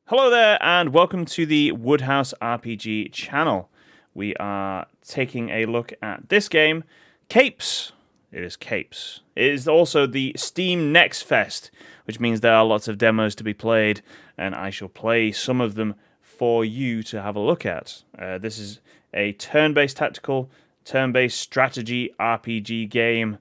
Hello there, and welcome to the Woodhouse RPG channel. We are taking a look at this game, Capes. It is Capes. It is also the Steam Next Fest, which means there are lots of demos to be played, and I shall play some of them for you to have a look at. This is a turn-based tactical, turn-based strategy RPG game,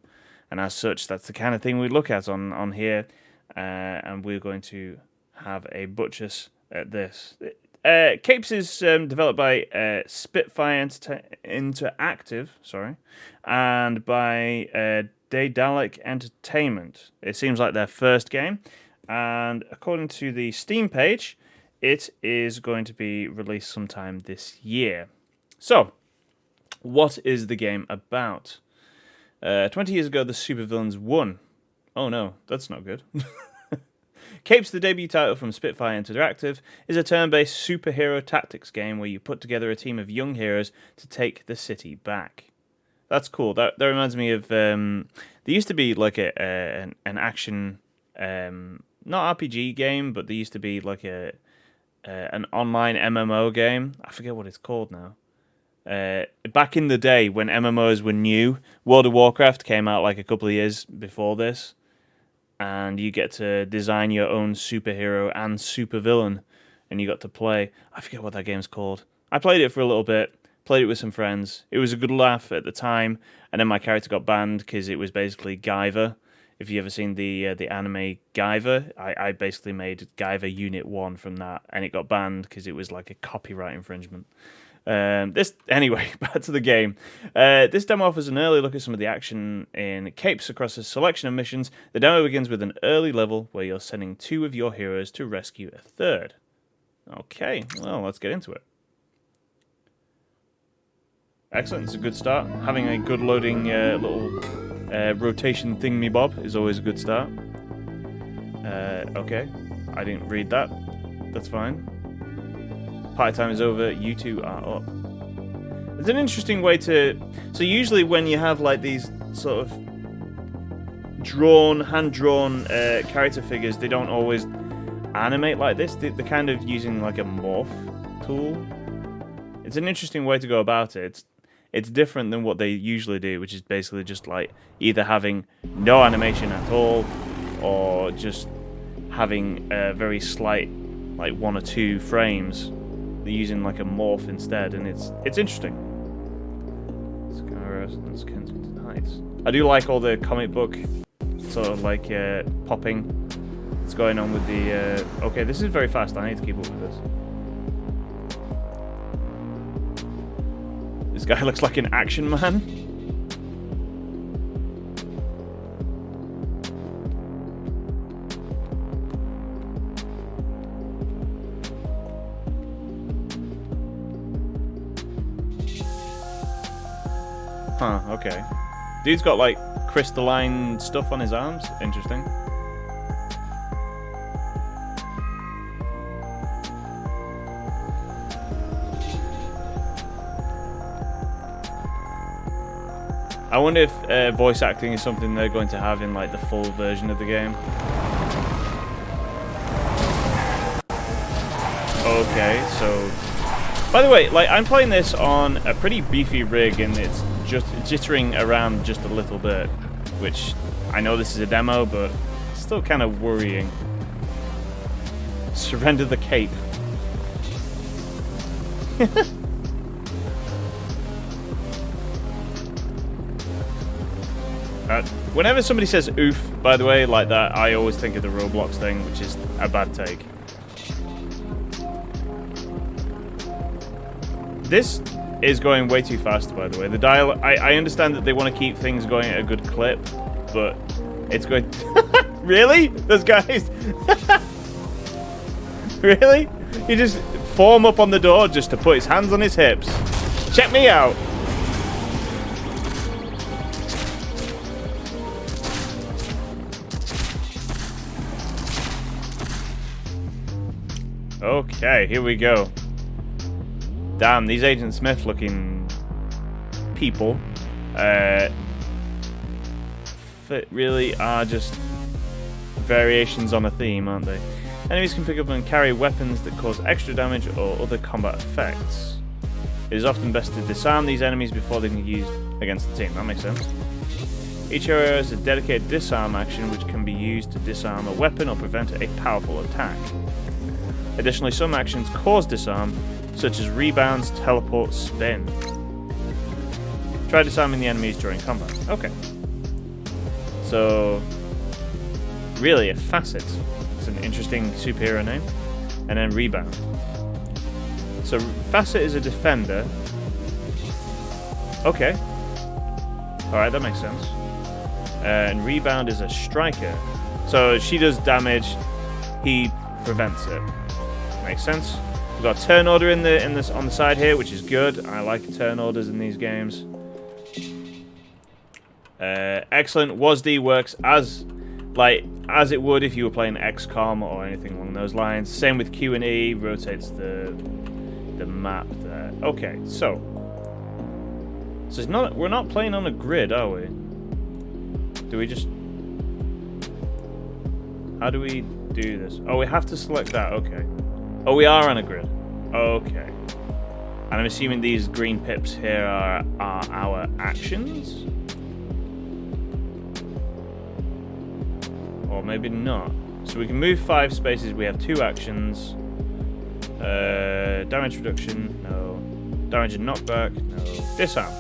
and as such, that's the kind of thing we look at on here, and we're going to have a butchers at this. Capes is developed by Spitfire Interactive, and by Daedalic Entertainment. It seems like their first game, and according to the Steam page, it is going to be released sometime this year. So, what is the game about? 20 years ago, the supervillains won. Oh no, that's not good. Capes, the debut title from Spitfire Interactive, is a turn-based superhero tactics game where you put together a team of young heroes to take the city back. That's cool. That reminds me of there used to be like an action not RPG game, but there used to be like an online MMO game. I forget what it's called now. Back in the day when MMOs were new, World of Warcraft came out like a couple of years before this. And you get to design your own superhero and supervillain, and you got to play. I forget what that game's called. I played it for a little bit, played it with some friends. It was a good laugh at the time, and then my character got banned because it was basically Guyver. If you ever seen the anime Guyver, I basically made Guyver Unit 1 from that, and it got banned because it was like a copyright infringement. Anyway, back to the game. This demo offers an early look at some of the action in Capes across a selection of missions. The demo begins with an early level where you're sending two of your heroes to rescue a third. Okay, well, let's get into it. Excellent, it's a good start. Having a good loading little rotation thingy-bob is always a good start. Okay, I didn't read that. That's fine. Party time is over, you two are up. It's an interesting way to... So usually when you have like these sort of hand-drawn character figures, they don't always animate like this. They're kind of using like a morph tool. It's an interesting way to go about it. It's different than what they usually do, which is basically just like either having no animation at all or just having a very slight, like 1 or 2 frames. They're using like a morph instead, and it's interesting. Kensington Heights. I do like all the comic book sort of like popping that's going on with the. Okay, this is very fast. I need to keep up with this. This guy looks like an action man. Huh, okay. Dude's got, like, crystalline stuff on his arms. Interesting. I wonder if voice acting is something they're going to have in, like, the full version of the game. Okay, so... By the way, like, I'm playing this on a pretty beefy rig, and it's just jittering around just a little bit, which I know this is a demo, but it's still kind of worrying. Surrender the cape. Whenever somebody says oof, by the way, like that, I always think of the Roblox thing, which is a bad take. This is going way too fast, by the way. The dial. I understand that they want to keep things going at a good clip, but it's going... Really? Those guys? Really? He just form up on the door just to put his hands on his hips. Check me out. Okay, here we go. Damn, these Agent Smith looking people really are just variations on a theme, aren't they? Enemies can pick up and carry weapons that cause extra damage or other combat effects. It is often best to disarm these enemies before they can be used against the team. That makes sense. Each area has a dedicated disarm action which can be used to disarm a weapon or prevent a powerful attack. Additionally, some actions cause disarm, such as rebounds, teleport, spin. Try disarming the enemies during combat. Okay. So, really, a Facet. It's an interesting superhero name. And then Rebound. So, Facet is a defender. Okay. Alright, that makes sense. And Rebound is a striker. So, she does damage, he prevents it. Makes sense. We've got turn order on the side here, which is good. I like turn orders in these games. Excellent. WASD works as it would if you were playing XCOM or anything along those lines. Same with Q and E, rotates the map there. Okay, so it's not, we're not playing on a grid, are we? Do we just, how do we do this? Oh, we have to select that. Okay. Oh, we are on a grid. Okay. And I'm assuming these green pips here are our actions? Or maybe not. So we can move 5 spaces. We have 2 actions. Damage reduction, no. Damage and knockback, no. Disarm.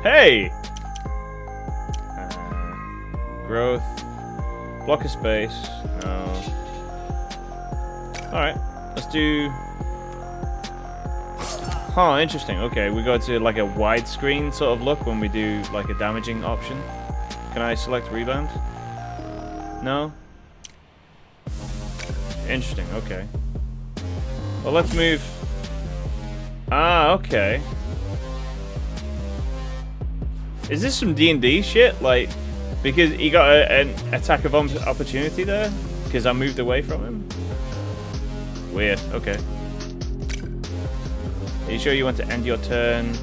Hey! Growth. Block a space. No. Alright, let's do... Huh, interesting. Okay, we go to like a widescreen sort of look when we do like a damaging option. Can I select rebound? No? Interesting, okay. Well, let's move... Ah, okay. Is this some D&D shit? Like, because he got an attack of opportunity there? Because I moved away from him? Weird, okay. Are you sure you want to end your turn?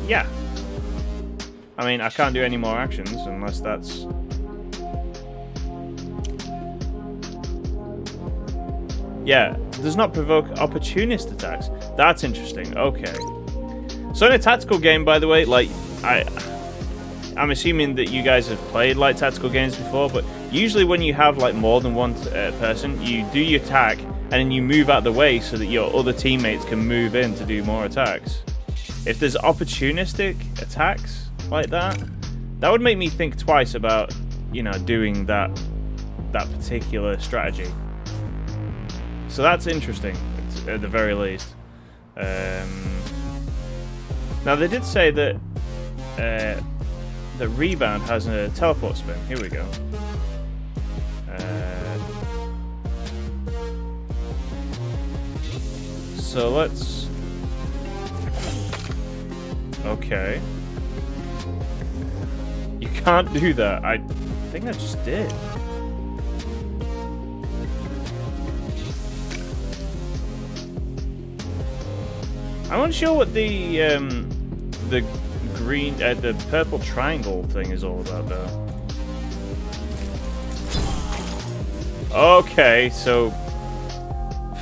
Yeah. I mean, I can't do any more actions unless that's... Yeah, does not provoke opportunist attacks. That's interesting, okay. So in a tactical game, by the way, like, I'm assuming that you guys have played like tactical games before, but usually when you have like more than one person, you do your attack, and then you move out of the way so that your other teammates can move in to do more attacks. If there's opportunistic attacks like that, that would make me think twice about, you know, doing that particular strategy. So that's interesting, at the very least. Now they did say that the rebound has a teleport spin. Here we go. So let's... Okay. You can't do that. I think I just did. I'm unsure what the green, the purple triangle thing is all about, though. Okay, so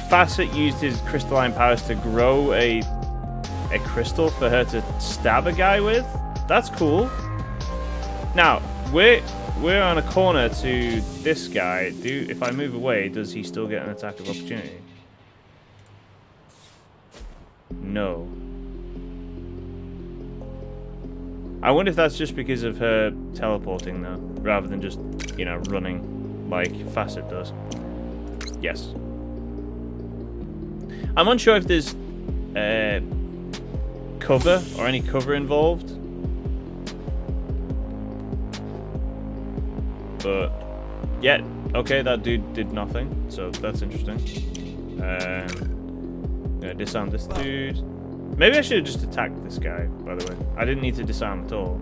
Facet used his crystalline powers to grow a crystal for her to stab a guy with. That's cool. Now we're on a corner to this guy. If I move away, does he still get an attack of opportunity? No. I wonder if that's just because of her teleporting, though, rather than just, you know, running like Facet does. Yes. I'm unsure if there's cover or any cover involved. But, yeah, okay, that dude did nothing, so that's interesting. I'm gonna disarm this dude. Maybe I should have just attacked this guy, by the way. I didn't need to disarm at all.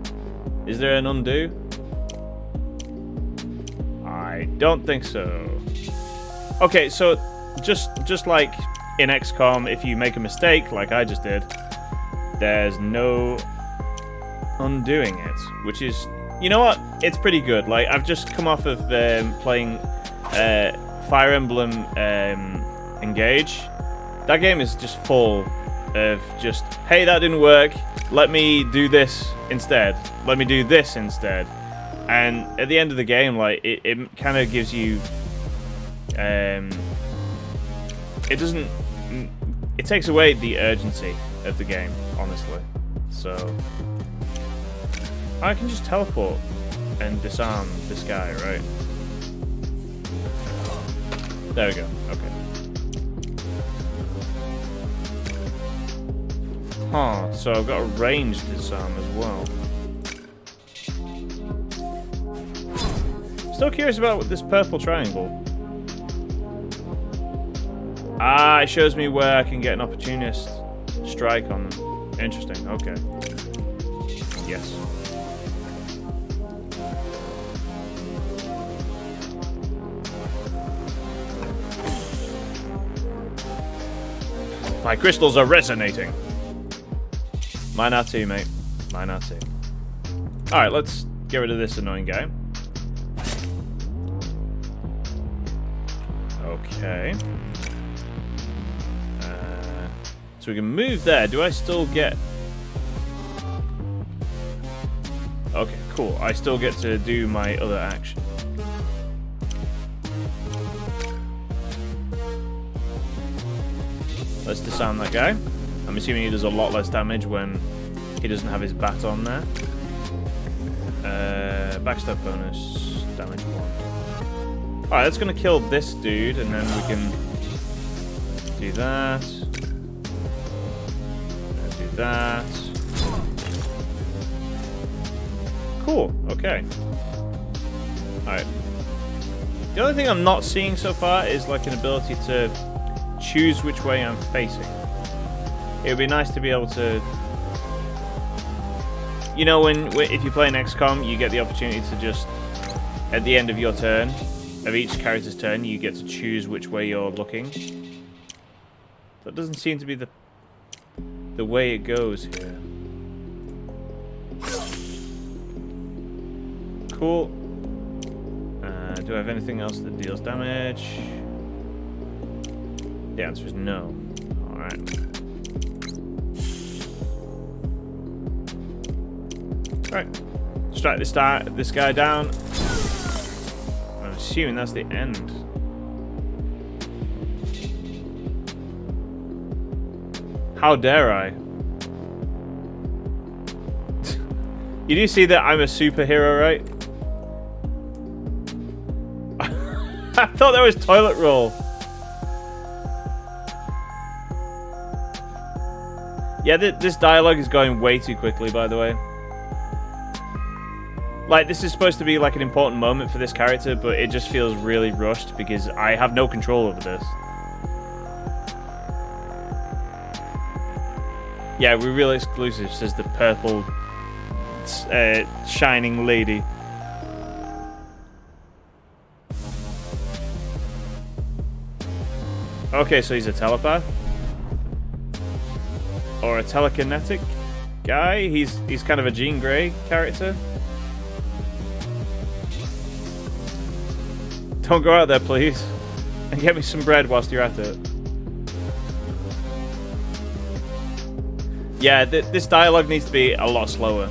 Is there an undo? I don't think so. Okay, so just like in XCOM, if you make a mistake, like I just did, there's no undoing it, which is, you know what? It's pretty good. Like, I've just come off of playing Fire Emblem Engage. That game is just full of just, hey, that didn't work. Let me do this instead. Let me do this instead. And at the end of the game, like, it kind of gives you, it doesn't, it takes away the urgency of the game, honestly. So I can just teleport and disarm this guy, right? There we go. Okay. Huh, so I've got a ranged disarm as well. Still curious about this purple triangle. Ah, it shows me where I can get an opportunist strike on them. Interesting, okay. Yes. My crystals are resonating. Mine are too, mate. Mine are too. Alright, let's get rid of this annoying guy. Okay. So we can move there. Do I still get... Okay, cool. I still get to do my other action. Let's disarm that guy. I'm assuming he does a lot less damage when he doesn't have his bat on there. Backstab bonus, damage 1. Alright, that's going to kill this dude, and then we can do that. Do that. Cool, okay. Alright. The only thing I'm not seeing so far is like an ability to choose which way I'm facing. It would be nice to be able to... You know, when if you play an Xcom, you get the opportunity to just, at the end of your turn, of each character's turn, you get to choose which way you're looking. That doesn't seem to be the way it goes here. Cool. Do I have anything else that deals damage? The answer is no. Alright. Alright. Strike this guy down. I'm assuming that's the end. How dare I? You do see that I'm a superhero, right? I thought that was toilet roll. Yeah, this dialogue is going way too quickly, by the way. Like, this is supposed to be like an important moment for this character, but it just feels really rushed because I have no control over this. Yeah, we're real exclusive, says the purple shining lady. Okay, so he's a telepath. Or a telekinetic guy. He's kind of a Jean Grey character. Don't go out there, please. And get me some bread whilst you're at it. Yeah, this dialogue needs to be a lot slower.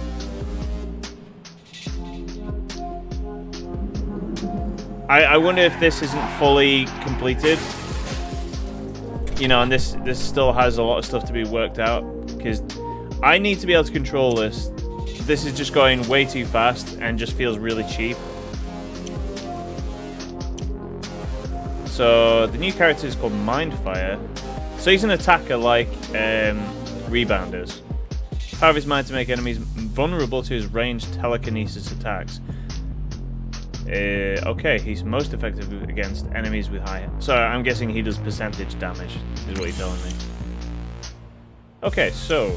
I wonder if this isn't fully completed. You know, and this still has a lot of stuff to be worked out. Because I need to be able to control this. This is just going way too fast and just feels really cheap. So the new character is called Mindfire. So he's an attacker like Rebounders. Power of his mind to make enemies vulnerable to his ranged telekinesis attacks. Okay, he's most effective against enemies with high... So I'm guessing he does percentage damage, is what you're telling me. Okay, so...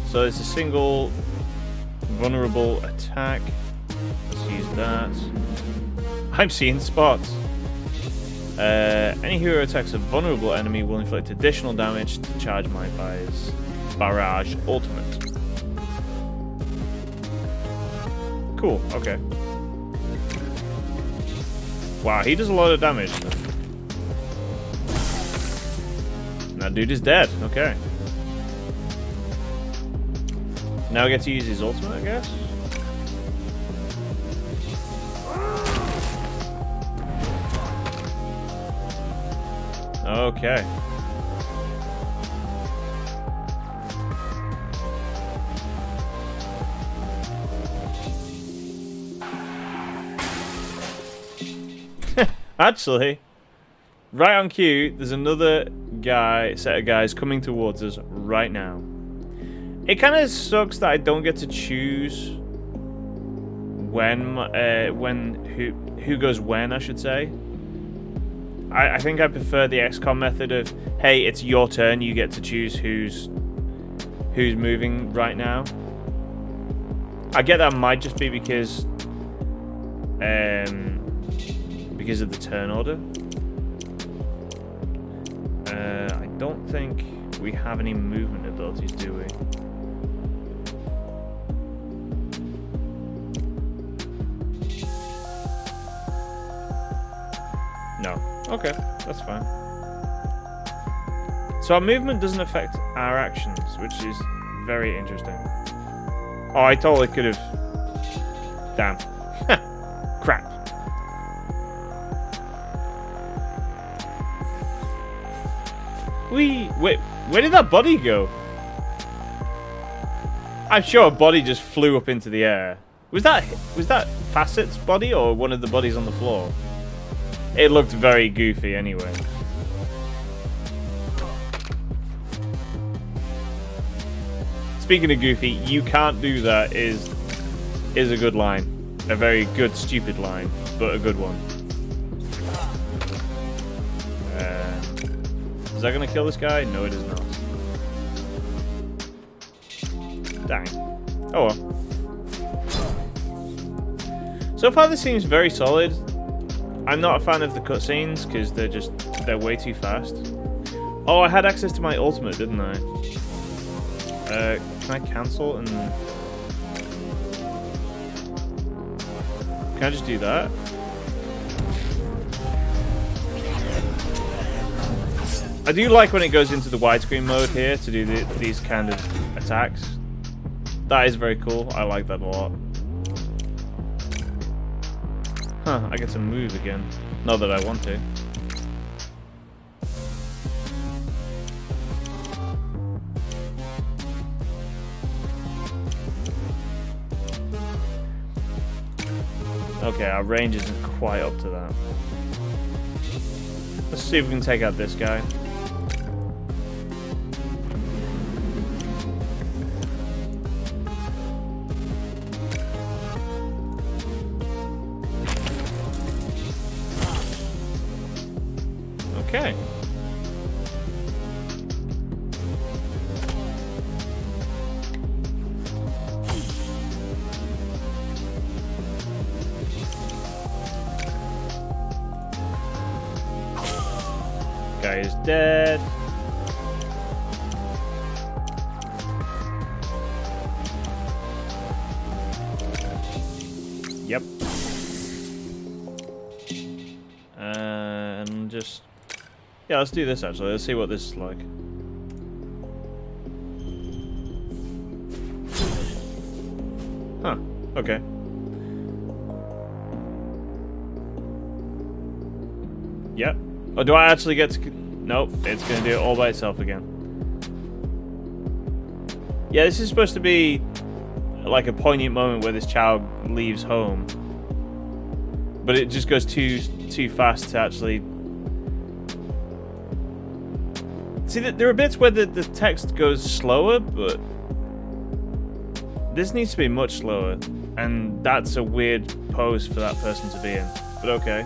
So it's a single vulnerable attack. Let's use that. I'm seeing spots. Any hero attacks a vulnerable enemy will inflict additional damage to charge my barrage ultimate. Cool, okay. Wow, he does a lot of damage. That dude is dead, okay. Now I get to use his ultimate, I guess? Okay. Actually, right on cue, there's another set of guys coming towards us right now. It kind of sucks that I don't get to choose who goes when, I should say. I think I prefer the Xcom method of, hey, it's your turn, you get to choose who's moving right now. I get that might just be because of the turn order. I don't think we have any movement abilities, do we? No. Okay, that's fine. So our movement doesn't affect our actions, which is very interesting. Oh, I totally could have... Damn. Crap. Wait, where did that body go? I'm sure a body just flew up into the air. Was that Facet's body or one of the bodies on the floor? It looked very goofy anyway. Speaking of goofy, you can't do that is a good line. A very good, stupid line, but a good one. Is that going to kill this guy? No, it is not. Dang. Oh well. So far, this seems very solid. I'm not a fan of the cutscenes because they're way too fast. Oh, I had access to my ultimate, didn't I? Can I cancel and... Can I just do that? I do like when it goes into the widescreen mode here to do these kind of attacks. That is very cool. I like that a lot. Huh, I get to move again. Not that I want to. Okay, our range isn't quite up to that. Let's see if we can take out this guy. Okay. Guy is dead. Yep. And just... Yeah, let's do this actually. Let's see what this is like. Huh. Okay. Yep. Oh, do I actually get to... Nope, it's going to do it all by itself again. Yeah, this is supposed to be like a poignant moment where this child leaves home. But it just goes too fast to actually... See, there are bits where the text goes slower, but... This needs to be much slower. And that's a weird pose for that person to be in. But okay.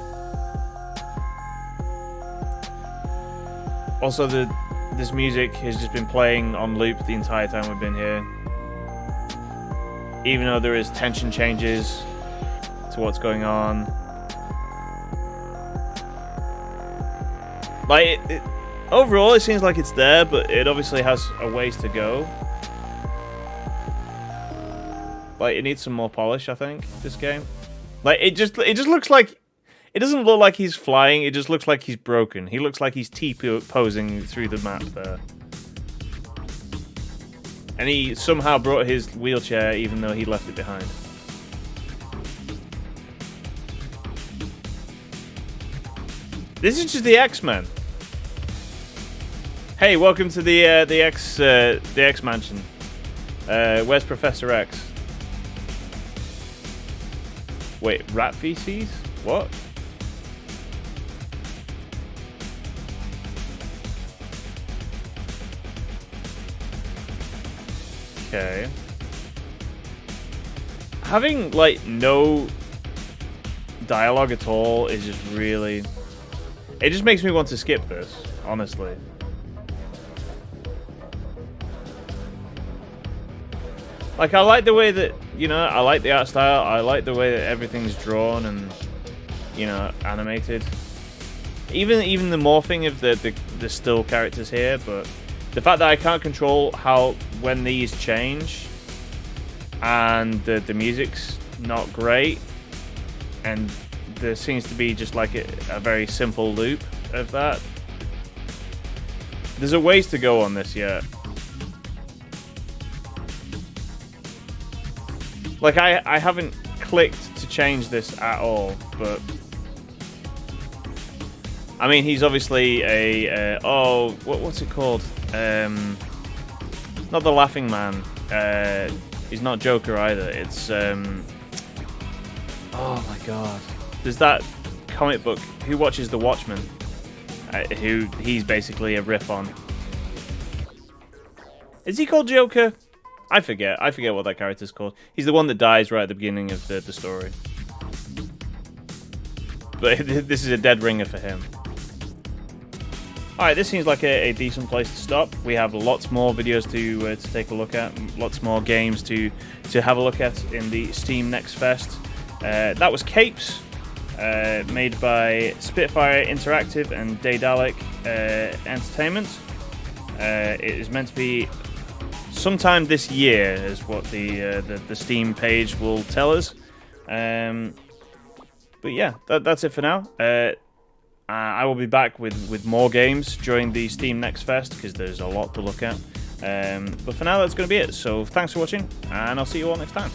Also, this music has just been playing on loop the entire time we've been here. Even though there is tension changes to what's going on. Like, overall, it seems like it's there, but it obviously has a ways to go. Like, it needs some more polish, I think, this game. Like, it just looks like... It doesn't look like he's flying, it just looks like he's broken. He looks like he's T-posing through the map there. And he somehow brought his wheelchair, even though he left it behind. This is just the X-Men. Hey, welcome to the X mansion. Where's Professor X? Wait, rat feces? What? Okay. Having, like, no dialogue at all is just really... It just makes me want to skip this, honestly. Like, I like the way that, you know, I like the art style, I like the way that everything's drawn and, you know, animated. Even the morphing of the still characters here, but the fact that I can't control when these change and the music's not great, and there seems to be just like a very simple loop of that. There's a ways to go on this yet. Like, I haven't clicked to change this at all, but... I mean, he's obviously a... what's it called? Not the Laughing Man. He's not Joker either. It's... oh my god. There's that comic book, Who Watches the Watchmen? Who he's basically a riff on. Is he called Joker? I forget what that character's called. He's the one that dies right at the beginning of the story. But this is a dead ringer for him. Alright, this seems like a decent place to stop. We have lots more videos to take a look at, lots more games to have a look at in the Steam Next Fest. That was Capes, made by Spitfire Interactive and Daedalic Entertainment. It is meant to be sometime this year, is what the Steam page will tell us. But yeah, that's it for now. I will be back with more games during the Steam Next Fest, because there's a lot to look at. But for now, that's going to be it. So thanks for watching, and I'll see you all next time.